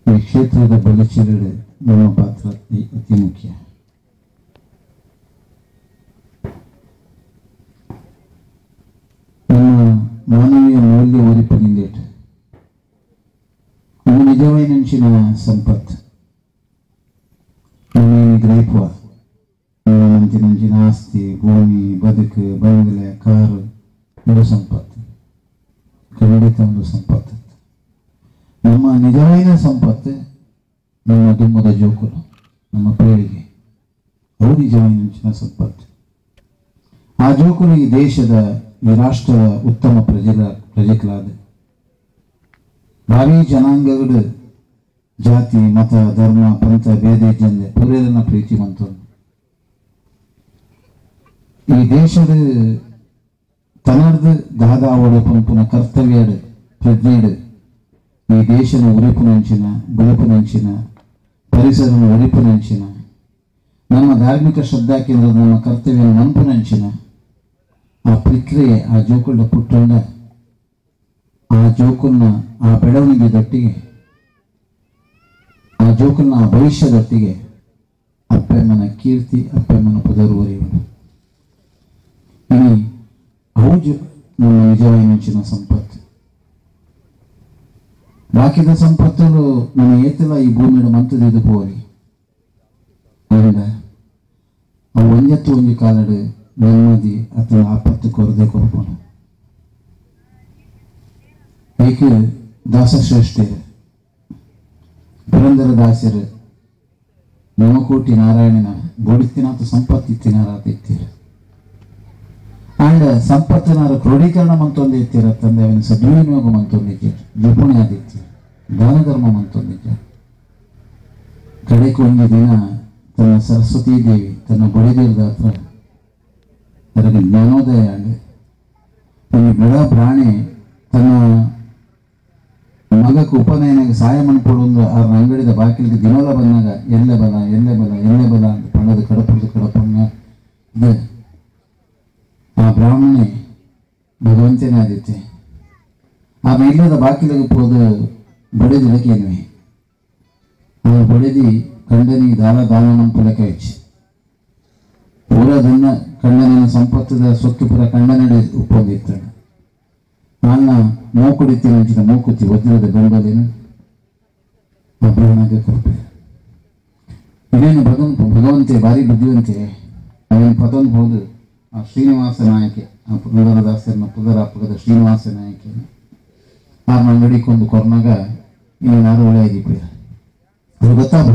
ಈ ಕ್ಷೇತ್ರದ ಬಲಿಚೆರಡೆ ನಮ್ಮ ಪಾತ್ರ ಅತಿ ಮುಖ್ಯ. ನಮ್ಮ ಮಾನವೀಯ ಮೌಲ್ಯ ಒಲಿಪನಿಂದೇಟು ನಮ್ಮ ನಿಜವೈನಂಚಿನ ಸಂಪತ್ತು ನಮಗೆ ಗ್ರಹಿಸುವ ನಂಚಿನ ಆಸ್ತಿ, ಭೂಮಿ, ಬದುಕು, ಬಂಗಲೆ, ಕಾರು ಇದು ಸಂಪತ್ತು, ಖಂಡಿತ ಒಂದು ಸಂಪತ್ತು. ನಮ್ಮ ನಿಜವೈನ ಸಂಪತ್ತು ನಮ್ಮ ದುಮ್ಮದ ಜೋಕುಲು, ನಮ್ಮ ಪೀಳಿಗೆ, ಅವು ನಿಜವೈನಂಚಿನ ಸಂಪತ್ತು. ಆ ಜೋಕುಲು ಈ ದೇಶದ, ಈ ರಾಷ್ಟ್ರದ ಉತ್ತಮ ಪ್ರಜೆಗಳಾದ ಭಾರಿ ಜನಾಂಗಗಳು ಜಾತಿ, ಮತ, ಧರ್ಮ, ಪಂಥ ಭೇದ ಜಂದೆ ಪೂರೈನ ಪ್ರೀತಿ ಬಂತು. ಈ ದೇಶದ ತನ್ನರ್ದು ದಾದಾವಡ ಪಂಪುನ ಕರ್ತವ್ಯಡು ಪ್ರಜ್ಞೆಡು ಈ ದೇಶದ ಉರಿಪುನಂಚಿನ ಬದುಪುನಂಚಿನ ಪರಿಸರದ ಉರಿಪುನಂಚಿನ ನಮ್ಮ ಧಾರ್ಮಿಕ ಶ್ರದ್ಧಾ ಕೇಂದ್ರದ ನಮ್ಮ ಕರ್ತವ್ಯ ನಂಪುನಂಚಿನ ಆ ಪ್ರಕ್ರಿಯೆ, ಆ ಜೋಕುಳ ಪುಟ್ಟಂಡ, ಆ ಜೋಕುಲ್ನ ಆ ಬೆಳವಣಿಗೆದೊಟ್ಟಿಗೆ, ಆ ಜೋಕುಲ್ನ ಆ ಭವಿಷ್ಯದೊಟ್ಟಿಗೆ ಅಪ್ಪಮ್ಮನ ಕೀರ್ತಿ, ಅಪ್ಪಮ್ಮನ ಪದರುವರಿಗಳು ಅವು ನಮ್ಮ ನಿಜವೈನಂಚಿನ ಸಂಪತ್ತು. ಬಾಕಿದ ಸಂಪತ್ತುಗಳು ನಮ್ಮ ಏತಲ ಈ ಭೂಮಿಯ ಮಂತದಿದ್ದು ಪೋರಿ ಅಂಡ ಅವು ಒಂಜತ್ತು ಒಂಜಿ ಕಾಲಡು ನೆಮ್ಮದಿ ಅಥವಾ ಆಪತ್ತು ಕೊರದೆ ಕೊರಪೋಣ. ಏಕೆ ದಾಸಶ್ರೇಷ್ಠರು ಪುರಂದರ ದಾಸರು ನಮಕೋಟಿ ನಾರಾಯಣನ ಬೋಡಿತ್ತಿನಾಥ ಸಂಪತ್ತಿತ್ತಿನಾರ ತೆಗ್ತೀರ ಆ್ಯಂಡ್ ಸಂಪತ್ತಿನಾರ ಕ್ರೋಢೀಕರಣ ಮಂತೊಂದು ಎತ್ತೀರ, ತಂದೆ ಅವನ ಸದ್ವಿನಿಯೋಗ ಮಂತೊಂದಿದ್ದೀರ, ಜಪುಣೆ ಆದಿತ್ತೀರ, ದಾನ ಧರ್ಮ ಮಂತೊಂದಿದ್ದೀರ. ಕಡೆಗೆ ಒಂದು ದಿನ ತನ್ನ ಸರಸ್ವತೀ ದೇವಿ ತನ್ನ ಬಡಿದಿರದ ಹತ್ರ ಅದಕ್ಕೆ ಜ್ಞಾನೋದಯ ಆಗಿ ಒಂದು ಬೆಳ ಪ್ರಾಣಿ ತನ್ನ ಮಗಕ್ಕೆ ಉಪನಯನಾಗ ಸಹಾಯ ಮನ್ಪಡೊಂದು ಆ ಅಂಗಡಿದ ಬಾಕಿಲಿಗೆ ದಿನೋಲ ಬಂದಾಗ ಎಲ್ಲೆ ಬಲ ಎಲ್ಲೆ ಬಲ ಎಲ್ಲೆ ಬಲ ಅಂತ ಪಣ್ಣದ ಕಡಪಣ್ಣ ಇದೆ. ಆ ಬ್ರಾಹ್ಮಣೆ ಭಗವಂತನೇ ಆದಿತ್ತೆ. ಆ ಮೇಲದ ಬಾಕಿಲಿಗೆ ಹೋದ ಬಡಿದಿಳಕೇನುವೆ ಆ ಬಡಿದಿ ಕಂಡನಿ ದಾನ ನಂಪಲಕ ಹೆಚ್ಚು ಪೂರದನ್ನ ಕಂಡನಿನ ಸಂಪತ್ತದ ಸೊತ್ತು ಪುರ ಕಂಡನಡೆ ಉಪ್ಪೊಂದಿರ್ತಾನೆ. ನನ್ನ ಮೂಕುಡಿತೀನಿ ಅಂಚಿನ ಮೂಕುತ್ತಿ ವಜ್ರದ ಬೆಂಬಲಿನ ಅಬ್ರಹ್ಮಗೆ ಕೃಪೆ ಇನ್ನೇನು ಭಗವಂತೆ ಭಾರಿ ಬುದ್ಧಿವಂತೆ ಅವನು ಪದೊಂದು ಹೋದು ಆ ಶ್ರೀನಿವಾಸ ನಾಯಕೆ, ಆ ಪುರಂದರದಾಸರನ್ನ ಪುದರಾಪಕದ ಶ್ರೀನಿವಾಸ ನಾಯಕೆ ಆರು ಅಂಗಡಿಕೊಂದು ಕೊರ್ನಾಗ ಇನ್ನೇನಾರು ಒಳ್ಳೆ ಆಗಿಪ್ಪ ಅದು ಗೊತ್ತಾಗ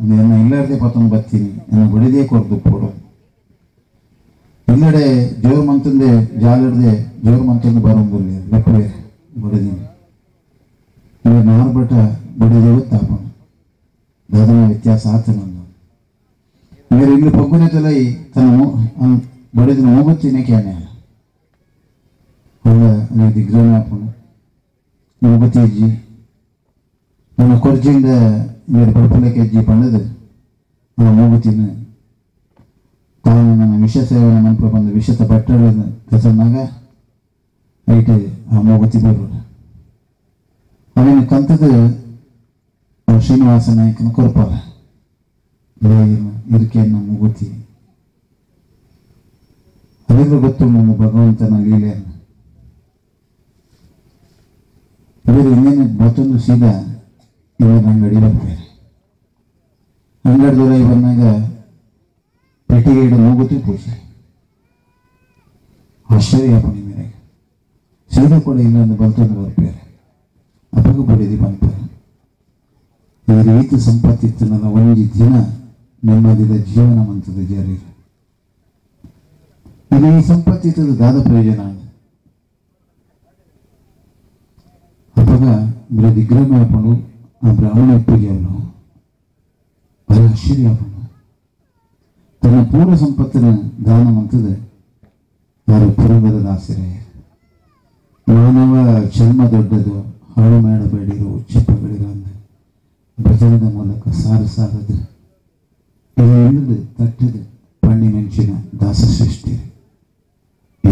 ನನ್ನ ಇಲ್ಲದೆ ಪತೊಂದು ಬರ್ತೀನಿ ನನ್ನ ಬಡಿದೇ ಕೊರ್ದು ಪೋಡೋ ಇಲ್ಲಡೆ ಜೋರು ಮಂತಂದೆ ಜಾಲಿಡ್ದೆ ಜೋರು ಮಂತಂದು ಬರೋಂಗಿಲ್ಲ ಲೆಪ್ಪಡೆ ಬಡಿದೀನಿ ಇವಾಗ ನಾರು ಬಟ ಬಡಿದೇ ಗೊತ್ತಾಪ ದಾದನ ವ್ಯತ್ಯಾಸ ಆತನೊಂದು ಬೇರೆ ಇಲ್ಲಿ ಪಗ್ಗುನೆ ತಲೈ ತನ್ನ ಬಡಿದಿನ ಮೂಗುತ್ತಿನೇ ಕ್ಯಾನೆ ಅಲ್ಲ ದಿಗ್ರಹಣ ಹಾಕೋಣ ಮೂಗುತ್ತಿ ಅಜ್ಜಿ ನನ್ನ ಕೊರ್ಜಿಂದ ಬೇರೆ ಪಡಪಲಕ್ಕೆ ಅಜ್ಜಿ ಪಂಡದು ಆ ಮೂಗುತ್ತಿನ ತಾನು ನನ್ನ ವಿಷ ಸೇವನೆ ಮಂತ್ರ ಬಂದು ವಿಷದ ಬಟ್ಟೆ ಕಸನಾಗ ಐಟೆ ಆ ಮೂಗುತ್ತಿ ಬರೋಣ ಅವನ ಕಂತದ ಶ್ರೀನಿವಾಸ ನಾಯಕನ ಕೊರಪಾಲ ಇರಿಕೆಯನ್ನು ಮೂಗುತ್ತಿ ಅದೆಲ್ಲ ಗೊತ್ತು ನಮ್ಮ ಭಗವಂತನ ಲೀಲೆಯನ್ನು. ಇವರು ಇನ್ನೇನು ಮತ್ತೊಂದು ಸೀದಾ ಇವರು ಅಂಗಡಿ ಬರ್ತಾರೆ. ಅಂಗಡಿ ದೂರ ಬಂದಾಗ ಪೆಟ್ಟಿಗೆ ಇಡ ಮೂಗುತ್ತಿ ಪೂಜೆ ಆಶ್ಚರ್ಯ ಪಣಿ ಮೇರೆಗೆ ಸೀದಾ ಕೂಡ ಇನ್ನೊಂದು ಬರ್ತೊಂದು ಬರ್ತಾರೆ ಅಪ್ಪಗೂ ಬಡಿದಿ ಬಂತಾರೆ. ಈ ರೀತಿ ಸಂಪತ್ತಿತ್ತು ನನ್ನ ಒಂದು ದಿನ ನೆಮ್ಮದಿದ ಜೀವನ ಮಂತದ ಜಾರಿ ಇದು ಈ ಸಂಪತ್ತಿತ್ತದ ದಾದ ಪ್ರಯೋಜನ ಅಪ್ಪಗ ಬರೀ ದಿಗ್ರಹ ಹಾಕೊಂಡು ಆ ಬ್ರಾಹ್ಮಣ ಇಪ್ಪಿಗೆ ಅವನು ಬರೀ ಆಶ್ಚರ್ಯ ಹಾಕೊಂಡು ತನ್ನ ಪೂರ್ವ ಸಂಪತ್ತಿನ ದಾನ ಮಂತದ ಯಾರು ಪುರಂದರ ದಾಸರೇ ಮಾನವ ಜನ್ಮ ದೊಡ್ಡದು ಹಾಳು ಮಾಡಬೇಡಿರು ಉಚ್ಚಪ್ಪಗಳಿರ ಭಜನದ ಮೂಲಕ ಸಾರದು ಇಲ್ಲದ ತಟ್ಟದ ಪಣ್ಣಿನಂಚಿನ ದಾಸಶ್ರೇಷ್ಠಿ ಈ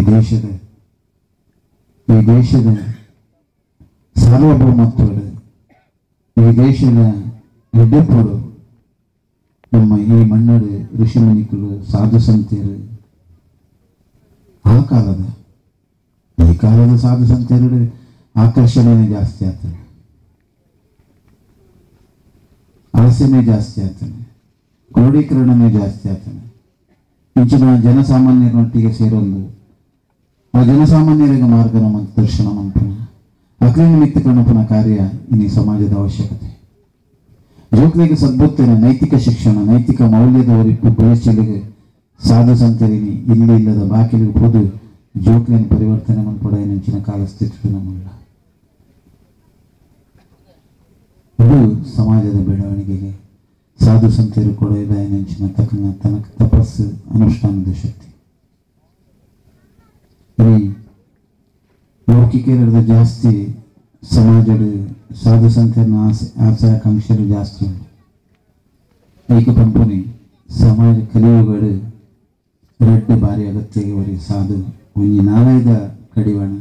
ದೇಶದ ಸಾರ್ವಭೌಮತ್ವದ ಈ ದೇಶದ ಎಡ್ಡೆಪ್ಪೋಡು ನಮ್ಮ ಈ ಮಣ್ಣಡು ಋಷಿಮುನಿಕರು ಸಾಧು ಸಂತರು ಆ ಕಾಲದ ಈ ಕಾಲದ ಸಾಧು ಸಂತರು ಆಕರ್ಷಣೆನೇ ಜಾಸ್ತಿ ಆಗ್ತದೆ, ಆಸೆನೇ ಜಾಸ್ತಿ ಆಗ್ತದೆ, ಕ್ರೋಢೀಕರಣನೇ ಜಾಸ್ತಿ ಆಗ್ತದೆ. ಇಂಚಿನ ಜನಸಾಮಾನ್ಯರೊಟ್ಟಿಗೆ ಸೇರೊಂದು ಆ ಜನಸಾಮಾನ್ಯರಿಗೆ ಮಾರ್ಗನ ದರ್ಶನ ಮಂಪನ ಅಕ್ಲಿನ ನಿಮಿತ್ತ ಕಣಪನ ಕಾರ್ಯ ಇನ್ನಿ ಸಮಾಜದ ಅವಶ್ಯಕತೆ. ಜೋಕ್ಲಿಗೆ ಸದ್ಬುತ್ತಿನ ನೈತಿಕ ಶಿಕ್ಷಣ, ನೈತಿಕ ಮೌಲ್ಯದ ಒರಿಪ್ಪು ಬೆಳೆಸಲಿಗೆ ಸಾಧು ಸಂತರಿನಿ ಇಲ್ಲಿ ಇಲ್ಲದ ಬಾಕಿಲಿಗೆ ಹೋದು ಜೋಕ್ಲಿನ ಪರಿವರ್ತನೆ ಮನ್ಪಡ ನೆಂಚಿನ ಕಾಲ ಸ್ಥಿತಿ ನಮ್ಮಲ್ಲ. ಇದು ಸಮಾಜದ ಬೆಳವಣಿಗೆಗೆ ಸಾಧು ಸಂತರು ಕೊಡೋದ ನೆಂಚಿನ ತನಕ ತಪಸ್ಸು ಅನುಷ್ಠಾನದ ಶಕ್ತಿ. ಈ ಲೌಕಿಕರದ ಜಾಸ್ತಿ ಸಮಾಜದ ಸಾಧು ಸಂತನ ಆಸೆ ಆಕಾಂಕ್ಷೆಗಳು ಜಾಸ್ತಿ ಉಂಟು. ಏಕ ಪಂಪನಿ ಸಮಾಜ ಕಲಿಯುಗಳು ರೆಡ್ಡು ಬಾರಿ ಅಗತ್ಯಗೆ ಸಾಧು ಒಂಜಿ ನಾರಾಯದ ಕಡಿವಾಣ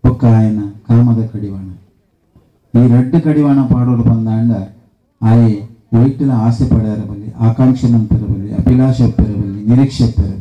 ಒಕ್ಕ ಆಯನ ಕಾಮದ ಕಡಿವಾಣ. ಈ ರೆಡ್ಡು ಕಡಿವಾಣ ಪಾಡೋರು ಬಂದಾಂಡ ಆಯೆ ವೈಟ್ಲ ಆಸೆ ಪಡೆಯರ ಬಲ್ಲಿ, ಆಕಾಂಕ್ಷೆ ನಂಪಿರಬಲ್ಲಿ, ಅಭಿಲಾಷೆ ಪೆರಬಲ್ಲಿ, ನಿರೀಕ್ಷೆ ಪೆರ